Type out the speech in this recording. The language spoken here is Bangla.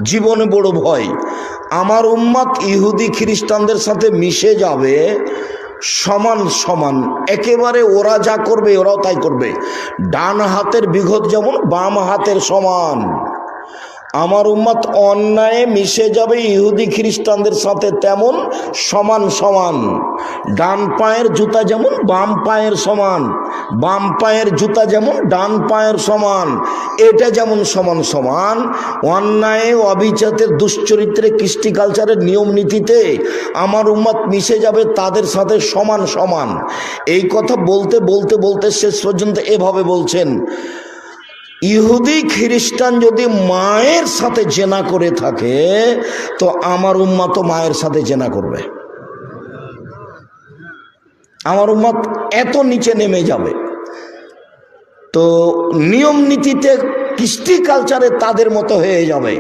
জীবনে বড় ভয়। আমার উম্মত ইহুদি খ্রিস্টানদের সাথে মিশে যাবে সমান সমান, একেবারে ওরা যা করবে ওরাও তাই করবে। ডান হাতের বিঘত যেমন বাম হাতের সমান। আমার উম্মত অন্যায়ে মিশে যাবে ইহুদি খ্রিস্টানদের সাথে তেমন সমান সমান। ডান পায়ের জুতা যেমন বাম পায়ের সমান, বাম পায়ের জুতা যেমন ডান পায়ের সমান, এটা যেমন সমান সমান অন্যায়ে, অবিচারের, দুশ্চরিত্রে, কৃষ্টি কালচারের নিয়ম নীতিতে আমার উম্মত মিশে যাবে তাদের সাথে সমান সমান। এই কথা বলতে বলতে বলতে শেষ পর্যন্ত এভাবে বলছেন, ইহুদি খ্রিস্টান যদি মায়ের সাথে জেনা করে থাকে তো আমার উম্মত মায়ের সাথে জেনা করবে। আমার উম্মত এত নিচে নেমে যাবে। তো নিয়ম নীতিতে, কৃষ্টি কালচারে তাদের মতো হয়ে যাবে।